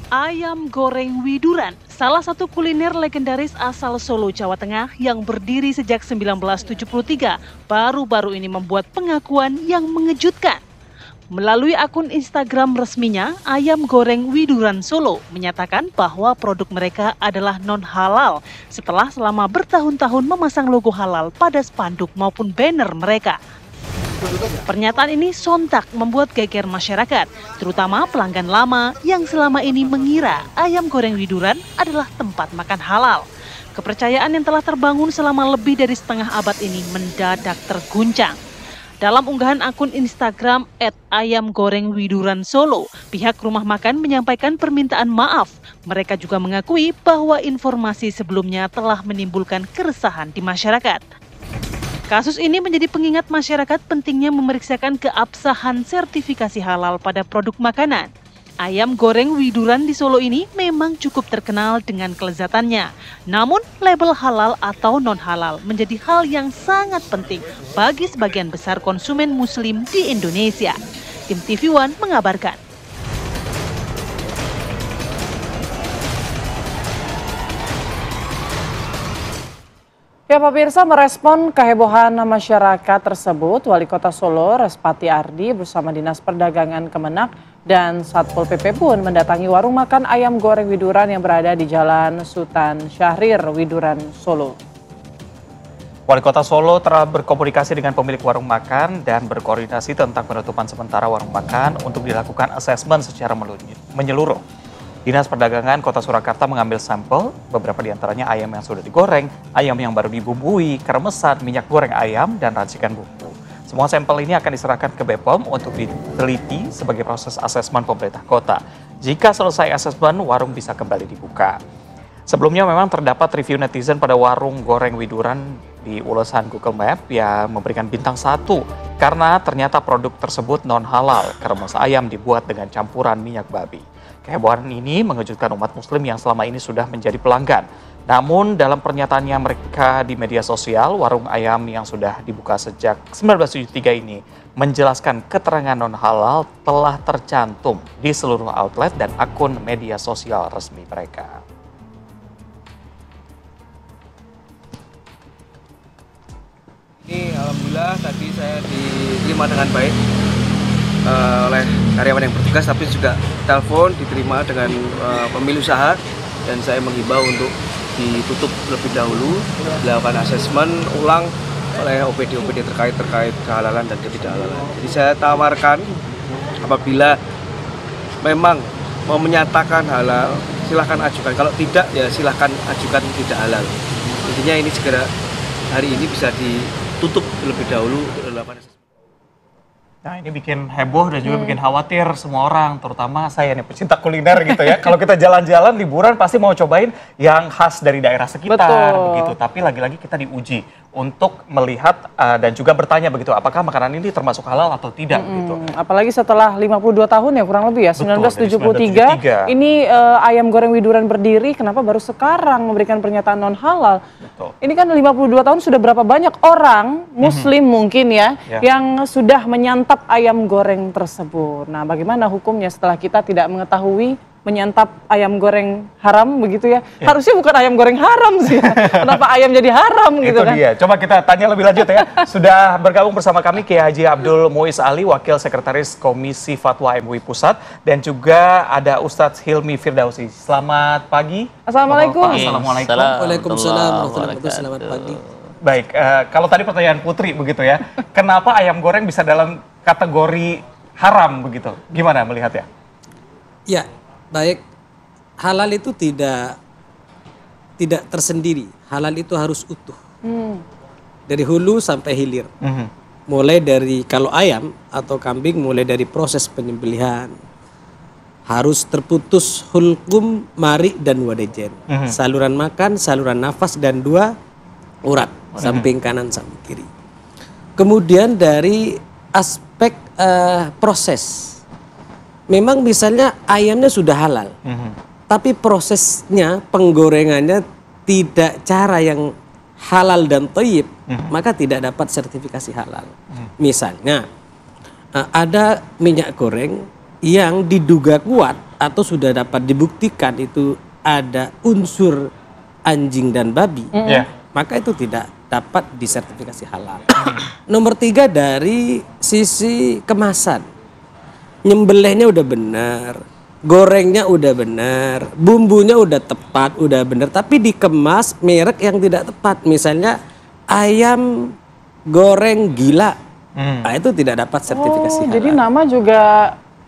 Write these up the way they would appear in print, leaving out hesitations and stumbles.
Ayam goreng Widuran, salah satu kuliner legendaris asal Solo, Jawa Tengah yang berdiri sejak 1973, baru-baru ini membuat pengakuan yang mengejutkan. Melalui akun Instagram resminya, Ayam Goreng Widuran Solo menyatakan bahwa produk mereka adalah non-halal setelah selama bertahun-tahun memasang logo halal pada spanduk maupun banner mereka. Pernyataan ini sontak membuat geger masyarakat, terutama pelanggan lama yang selama ini mengira Ayam Goreng Widuran adalah tempat makan halal. Kepercayaan yang telah terbangun selama lebih dari setengah abad ini mendadak terguncang. Dalam unggahan akun Instagram @ayamgorengwiduran_solo, pihak rumah makan menyampaikan permintaan maaf. Mereka juga mengakui bahwa informasi sebelumnya telah menimbulkan keresahan di masyarakat. Kasus ini menjadi pengingat masyarakat pentingnya memeriksakan keabsahan sertifikasi halal pada produk makanan. Ayam goreng Widuran di Solo ini memang cukup terkenal dengan kelezatannya. Namun, label halal atau non-halal menjadi hal yang sangat penting bagi sebagian besar konsumen muslim di Indonesia. Tim TV One mengabarkan. Ya pemirsa, merespon kehebohan masyarakat tersebut, Wali Kota Solo Respati Ardi bersama Dinas Perdagangan Kemenak dan Satpol PP pun mendatangi warung makan Ayam Goreng Widuran yang berada di Jalan Sultan Syahrir, Widuran, Solo. Wali Kota Solo telah berkomunikasi dengan pemilik warung makan dan berkoordinasi tentang penutupan sementara warung makan untuk dilakukan asesmen secara menyeluruh. Dinas Perdagangan Kota Surakarta mengambil sampel, beberapa diantaranya ayam yang sudah digoreng, ayam yang baru dibumbui, kremesan, minyak goreng ayam, dan racikan bumbu. Semua sampel ini akan diserahkan ke BPOM untuk diteliti sebagai proses asesmen pemerintah kota. Jika selesai asesmen, warung bisa kembali dibuka. Sebelumnya memang terdapat review netizen pada warung goreng Widuran di ulasan Google Map yang memberikan bintang 1 karena ternyata produk tersebut non-halal, kremes ayam dibuat dengan campuran minyak babi. Kehebohan ini mengejutkan umat muslim yang selama ini sudah menjadi pelanggan. Namun dalam pernyataannya mereka di media sosial, warung ayam yang sudah dibuka sejak 1973 ini menjelaskan keterangan non-halal telah tercantum di seluruh outlet dan akun media sosial resmi mereka. Ini alhamdulillah tadi saya diterima dengan baik oleh karyawan yang bertugas, tapi juga telepon diterima dengan pemilik usaha, dan saya menghimbau untuk ditutup lebih dahulu, dilakukan asesmen ulang oleh OPD terkait kehalalan dan ketidakhalalan. Jadi saya tawarkan apabila memang mau menyatakan halal silahkan ajukan, kalau tidak ya silahkan ajukan tidak halal. Intinya ini segera hari ini bisa ditutup lebih dahulu untuk dilakukan asesmen. Nah ini bikin heboh dan juga bikin khawatir semua orang, terutama saya nih pecinta kuliner gitu ya. Kalau kita jalan-jalan liburan pasti mau cobain yang khas dari daerah sekitar. Begitu. Tapi lagi-lagi kita diuji untuk melihat dan juga bertanya begitu, apakah makanan ini termasuk halal atau tidak gitu. Apalagi setelah 52 tahun ya kurang lebih ya, Betul, 1973 ini Ayam Goreng Widuran berdiri, kenapa baru sekarang memberikan pernyataan non halal? Betul. Ini kan 52 tahun sudah berapa banyak orang muslim mungkin ya yang sudah menyantap ayam goreng tersebut. Nah, bagaimana hukumnya setelah kita tidak mengetahui menyantap ayam goreng haram begitu ya? Harusnya bukan ayam goreng haram sih. Kenapa ayam jadi haram gitu kan? Dia. Coba kita tanya lebih lanjut ya. Sudah bergabung bersama kami Kiai Haji Abdul Muiz Ali, Wakil Sekretaris Komisi Fatwa MUI Pusat, dan juga ada Ustadz Hilmi Firdausi. Selamat pagi. Assalamualaikum. Assalamualaikum. Waalaikumsalam warahmatullahi wabarakatuh. Selamat pagi. Baik, kalau tadi pertanyaan Putri begitu ya, kenapa ayam goreng bisa dalam kategori haram begitu? Gimana melihatnya? Ya, baik. Halal itu tidak tersendiri. Halal itu harus utuh. Dari hulu sampai hilir. Mulai dari kalau ayam atau kambing mulai dari proses penyembelihan. Harus terputus hulqum, mari dan wadajen. Saluran makan, saluran nafas dan 2 urat, samping kanan samping kiri. Kemudian dari aspek proses. Memang misalnya ayamnya sudah halal. Tapi prosesnya, penggorengannya tidak cara yang halal dan thayyib, maka tidak dapat sertifikasi halal. Misalnya ada minyak goreng yang diduga kuat atau sudah dapat dibuktikan itu ada unsur anjing dan babi, maka itu tidak dapat disertifikasi halal. Nomor 3 dari sisi kemasan, nyembelihnya udah benar, gorengnya udah benar, bumbunya udah tepat, udah benar, tapi dikemas merek yang tidak tepat, misalnya ayam goreng gila, nah itu tidak dapat sertifikasi halal. Jadi nama juga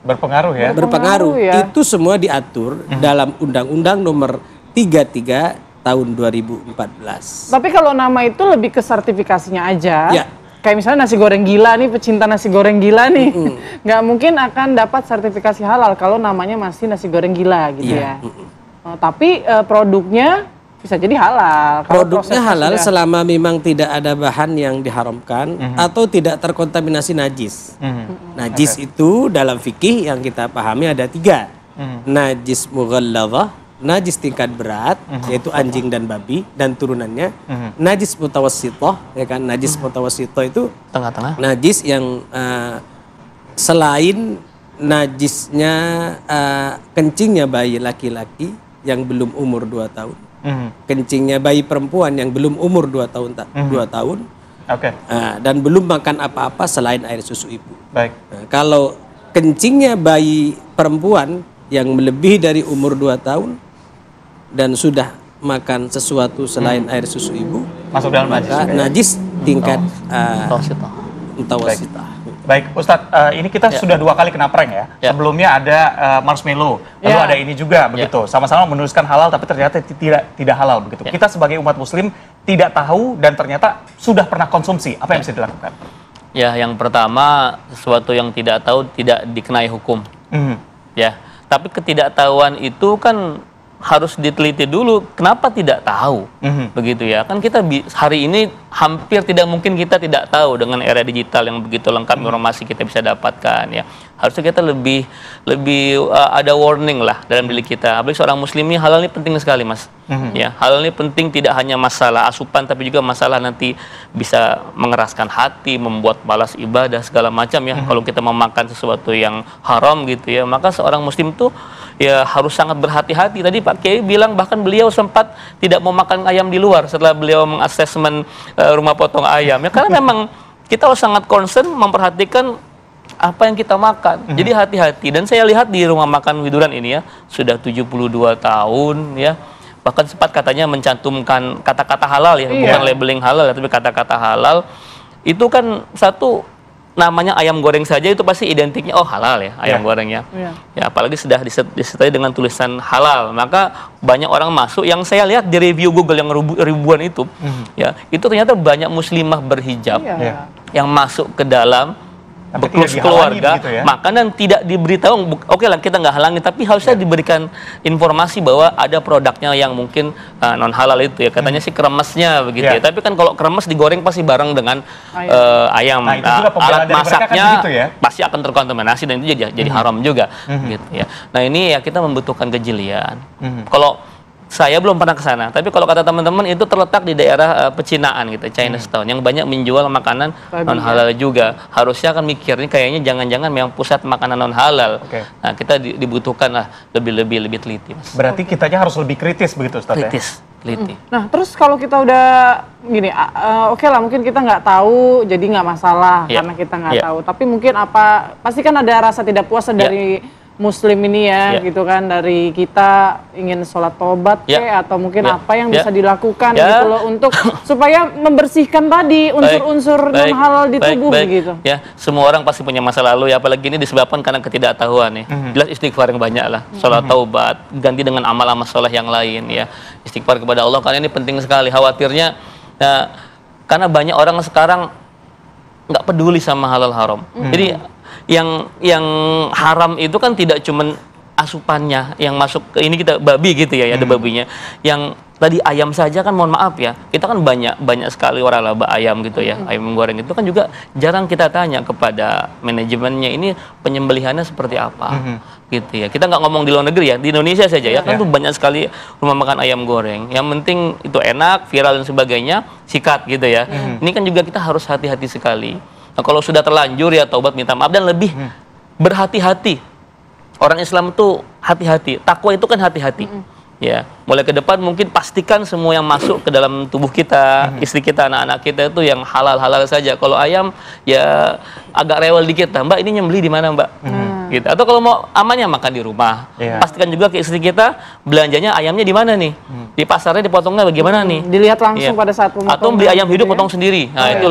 berpengaruh ya? Berpengaruh ya. Itu semua diatur dalam Undang-Undang Nomor 33 tahun 2014. Tapi kalau nama itu lebih ke sertifikasinya aja. Ya. Kayak misalnya nasi goreng gila nih, pecinta nasi goreng gila nih, nggak mungkin akan dapat sertifikasi halal kalau namanya masih nasi goreng gila gitu ya. Tapi produknya bisa jadi halal. Kalau Produknya prosesnya halal sudah- selama memang tidak ada bahan yang diharamkan atau tidak terkontaminasi najis. Najis itu dalam fikih yang kita pahami ada 3. Najis mughalladhah, najis tingkat berat, yaitu anjing dan babi dan turunannya. Najis mutawassithah, ya kan? Najis mutawassithah itu Tengah-tengah. najis yang selain najisnya kencingnya bayi laki-laki yang belum umur 2 tahun. Kencingnya bayi perempuan yang belum umur 2 tahun, 2 tahun. Oke. Dan belum makan apa-apa selain air susu ibu. Baik. Nah, kalau kencingnya bayi perempuan yang melebihi dari umur 2 tahun dan sudah makan sesuatu selain air susu ibu, Masuk dalam najis maka juga ya? najis tingkat Mutawassithah. Baik, Ustadz, ini kita sudah 2 kali kena prank ya. Ya. Sebelumnya ada marshmallow, lalu ada ini juga begitu. Sama-sama menuliskan halal tapi ternyata tidak halal begitu. Kita sebagai umat muslim tidak tahu dan ternyata sudah pernah konsumsi. Apa yang bisa dilakukan? Ya, yang pertama sesuatu yang tidak tahu tidak dikenai hukum. Ya, tapi ketidaktahuan itu kan harus diteliti dulu. Kenapa tidak tahu? Begitu ya. Kan kita hari ini hampir tidak mungkin kita tidak tahu dengan era digital yang begitu lengkap informasi kita bisa dapatkan ya. Harusnya kita lebih ada warning lah dalam diri kita. Apalagi seorang muslim ini halal ini penting sekali, Mas. Ya, halal ini penting tidak hanya masalah asupan tapi juga masalah nanti bisa mengeraskan hati, membuat malas ibadah segala macam ya. Kalau kita memakan sesuatu yang haram gitu ya, maka seorang muslim tuh ya harus sangat berhati-hati. Tadi Pak Kiai bilang bahkan beliau sempat tidak mau makan ayam di luar setelah beliau mengasesmen rumah potong ayam ya, karena memang kita harus sangat concern memperhatikan apa yang kita makan. Jadi hati-hati. Dan saya lihat di rumah makan Widuran ini ya, sudah 72 tahun ya. Bahkan sempat katanya mencantumkan kata-kata halal ya, bukan labeling halal ya, tapi kata-kata halal. Itu kan satu, namanya ayam goreng saja itu pasti identiknya oh halal ya ayam gorengnya. Ya apalagi sudah disertai dengan tulisan halal, maka banyak orang masuk. Yang saya lihat di review Google yang ribuan itu, ya itu ternyata banyak muslimah berhijab yang masuk ke dalam beklus keluarga, begitu ya? makan dan tidak diberitahu. Oke lah kita nggak halangi, tapi harusnya diberikan informasi bahwa ada produknya yang mungkin non halal itu ya. Katanya sih kremesnya begitu ya. Tapi kan kalau kremes digoreng pasti bareng dengan ayam. Nah, itu juga pembelaan alat dari mereka kan masaknya begitu ya? pasti akan terkontaminasi dan itu jadi haram juga gitu ya. Nah ini ya kita membutuhkan kejelian. Kalau saya belum pernah ke sana, tapi kalau kata teman-teman itu terletak di daerah pecinaan gitu, Chinatown, yang banyak menjual makanan non halal juga. Harusnya kan mikir ini kayaknya jangan-jangan memang pusat makanan non halal. Nah kita dibutuhkan lah lebih teliti, Mas. Berarti kitanya harus lebih kritis begitu, Ustaz ya? Teliti. Nah, terus kalau kita udah gini, oke lah mungkin kita nggak tahu, jadi nggak masalah karena kita nggak tahu. Tapi mungkin pasti kan ada rasa tidak puas dari Muslim ini ya, gitu kan, dari kita ingin sholat tobat atau mungkin apa yang bisa dilakukan gitu loh untuk supaya membersihkan tadi unsur-unsur non halal di tubuh gitu. Ya, semua orang pasti punya masa lalu ya, apalagi ini disebabkan karena ketidaktahuan ya. Jelas istighfar yang banyak lah, sholat taubat, ganti dengan amal-amal soleh yang lain ya. Istighfar kepada Allah karena ini penting sekali. Khawatirnya karena banyak orang sekarang nggak peduli sama halal haram. Jadi yang haram itu kan tidak cuman asupannya yang masuk ke ini kita babi gitu ya, ada babinya. Yang tadi ayam saja kan mohon maaf ya, kita kan banyak sekali waralaba ayam gitu ya, ayam goreng itu kan juga jarang kita tanya kepada manajemennya ini penyembelihannya seperti apa gitu ya. Kita nggak ngomong di luar negeri ya, di Indonesia saja ya kan tuh banyak sekali rumah makan ayam goreng. Yang penting itu enak, viral dan sebagainya, sikat gitu ya. Ini kan juga kita harus hati-hati sekali. Nah, kalau sudah terlanjur ya taubat minta maaf dan lebih berhati-hati. Orang Islam itu hati-hati. Takwa itu kan hati-hati. Ya, mulai ke depan mungkin pastikan semua yang masuk ke dalam tubuh kita, istri kita, anak-anak kita itu yang halal-halal saja. Kalau ayam ya agak rewel dikit, Mbak ini nyembeli di mana Mbak? Gitu. Atau kalau mau amannya makan di rumah, pastikan juga ke istri kita belanjanya ayamnya di mana nih? Di pasarnya dipotongnya bagaimana nih? Dilihat langsung pada saat pemotongan. Atau beli ayam hidup potong sendiri. Nah, itu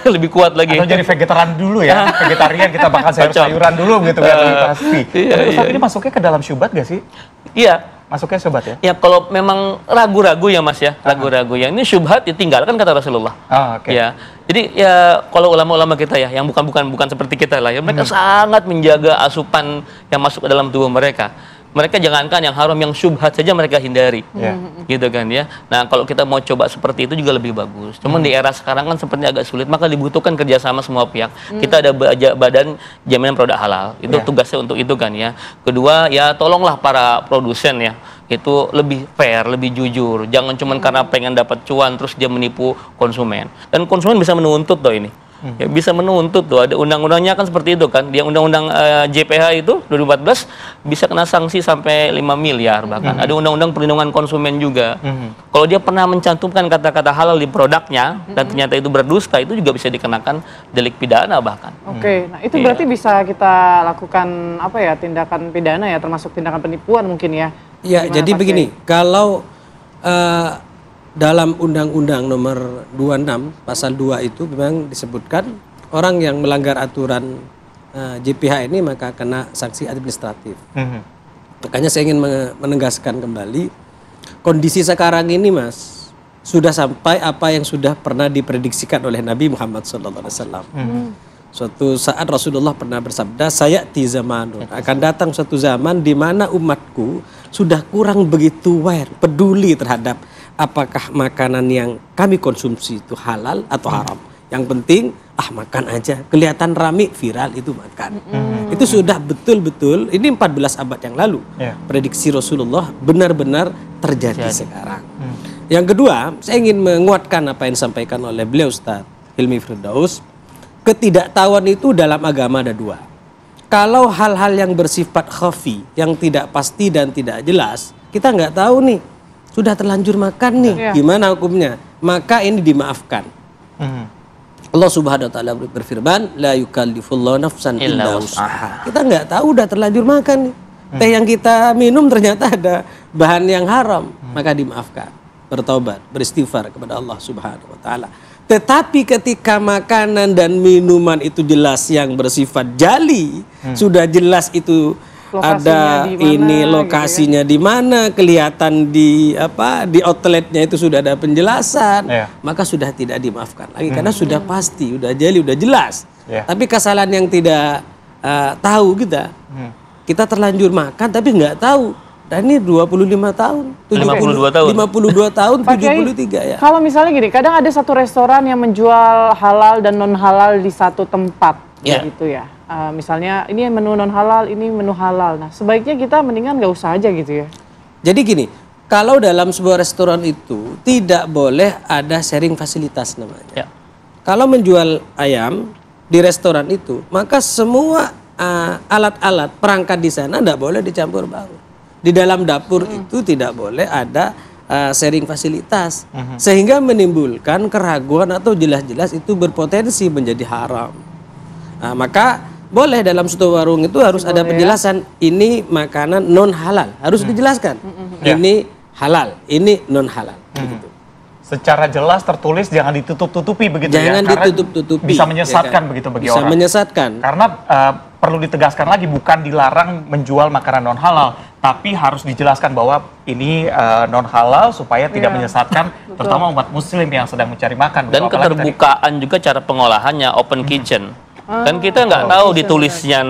lebih kuat lagi. Atau jadi vegetarian dulu ya, vegetarian kita makan sayur-sayuran dulu gitu biar lebih pasti. Tapi Ustaz ini masuknya ke dalam syubhat gak sih? Iya. Masuknya syubhat ya? Ya kalau memang ragu-ragu ya Mas ya, ragu-ragu ya. Ini syubhat ditinggalkan kata Rasulullah. Ya. Jadi ya kalau ulama-ulama kita ya yang bukan seperti kita lah ya, mereka sangat menjaga asupan yang masuk ke dalam tubuh mereka. Mereka jangankan yang haram, yang syubhat saja mereka hindari. Gitu kan ya. Nah, kalau kita mau coba seperti itu juga lebih bagus. Cuman di era sekarang kan sepertinya agak sulit, maka dibutuhkan kerjasama semua pihak. Kita ada badan jaminan produk halal. Itu tugasnya untuk itu kan ya. Kedua, ya tolonglah para produsen ya. Itu lebih fair, lebih jujur. Jangan cuma karena pengen dapat cuan terus dia menipu konsumen. Dan konsumen bisa menuntut tuh ini. Ya, bisa menuntut tuh, ada undang-undangnya kan seperti itu kan. Dia undang-undang JPH itu 2014 bisa kena sanksi sampai 5 miliar bahkan. Ada undang-undang perlindungan konsumen juga. Kalau dia pernah mencantumkan kata-kata halal di produknya dan ternyata itu berdusta, itu juga bisa dikenakan delik pidana bahkan. Oke, nah itu berarti bisa kita lakukan apa ya, tindakan pidana ya, termasuk tindakan penipuan mungkin ya. Ya, jadi begini, kalau dalam Undang-Undang nomor 26 pasal 2 itu memang disebutkan orang yang melanggar aturan JPH ini maka kena sanksi administratif. Makanya saya ingin menegaskan kembali kondisi sekarang ini Mas sudah sampai apa yang sudah pernah diprediksikan oleh Nabi Muhammad SAW. Suatu saat Rasulullah pernah bersabda, sayati zamanun, akan datang suatu zaman di mana umatku sudah kurang begitu peduli terhadap apakah makanan yang kami konsumsi itu halal atau haram. Yang penting makan aja, kelihatan rame viral itu makan. Itu sudah betul-betul, ini 14 abad yang lalu. Prediksi Rasulullah benar-benar terjadi sekarang. Yang kedua, saya ingin menguatkan apa yang disampaikan oleh beliau Ustaz Hilmi Firdaus. Ketidaktahuan itu dalam agama ada dua. Kalau hal-hal yang bersifat khafi, yang tidak pasti dan tidak jelas, kita nggak tahu nih, sudah terlanjur makan nih, gimana hukumnya? Maka ini dimaafkan. Allah Subhanahu wa taala berfirman, la yukallifullahu nafsan illa wus'aha. Kita nggak tahu udah terlanjur makan nih. Teh yang kita minum ternyata ada bahan yang haram, maka dimaafkan. Bertobat, beristighfar kepada Allah Subhanahu wa taala. Tetapi ketika makanan dan minuman itu jelas yang bersifat jali, sudah jelas itu lokasinya ada ini lokasinya di mana, kelihatan di outletnya itu sudah ada penjelasan, maka sudah tidak dimaafkan lagi karena sudah pasti, udah jeli, udah jelas. Tapi kesalahan yang tidak tahu kita terlanjur makan tapi nggak tahu. Dan ini 25 tahun, 52 tahun, 52 tahun, 73 ya. Kalau misalnya gini, kadang ada satu restoran yang menjual halal dan non halal di satu tempat, gitu ya. Misalnya ini menu non halal, ini menu halal. Nah, sebaiknya kita mendingan nggak usah aja gitu ya. Jadi gini, kalau dalam sebuah restoran itu tidak boleh ada sharing fasilitas namanya. Kalau menjual ayam di restoran itu, maka semua alat-alat perangkat di sana tidak boleh dicampur baur. Di dalam dapur itu tidak boleh ada sharing fasilitas, sehingga menimbulkan keraguan atau jelas-jelas itu berpotensi menjadi haram. Nah, maka boleh dalam suatu warung itu harus ada penjelasan, ini makanan non halal, harus dijelaskan. Ini halal, ini non halal. Begitu. Secara jelas tertulis, jangan ditutup-tutupi begitu jangan ya. Ditutup-tutupi. Bisa menyesatkan begitu bagi orang. Bisa menyesatkan. Karena perlu ditegaskan lagi, bukan dilarang menjual makanan non halal, tapi harus dijelaskan bahwa ini non halal supaya tidak menyesatkan, terutama umat muslim yang sedang mencari makan. Dan keterbukaan juga cara pengolahannya, open kitchen. Kan kita nggak tahu ditulisnya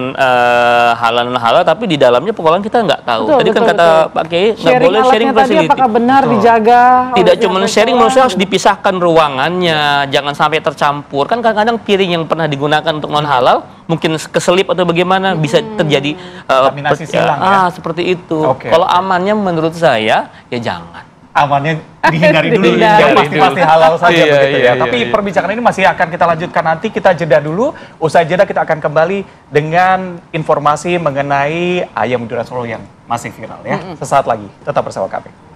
halal non halal, tapi di dalamnya pengolahan kita nggak tahu. Tadi kan kata Pak Kiai nggak boleh sharing facility. Apakah benar dijaga? Tidak cuma sharing, manusia harus dipisahkan ruangannya, jangan sampai tercampur. Kan kadang-kadang piring yang pernah digunakan untuk non halal mungkin keselip atau bagaimana bisa terjadi kontaminasi silang ya. Seperti itu. Kalau amannya menurut saya ya jangan. amannya dihindari dulu, yang pasti halal saja begitu ya. Tapi perbincangan ini masih akan kita lanjutkan nanti, kita jeda dulu. Usai jeda kita akan kembali dengan informasi mengenai ayam Madura Solo yang masih viral ya. Sesaat lagi, tetap bersama kami.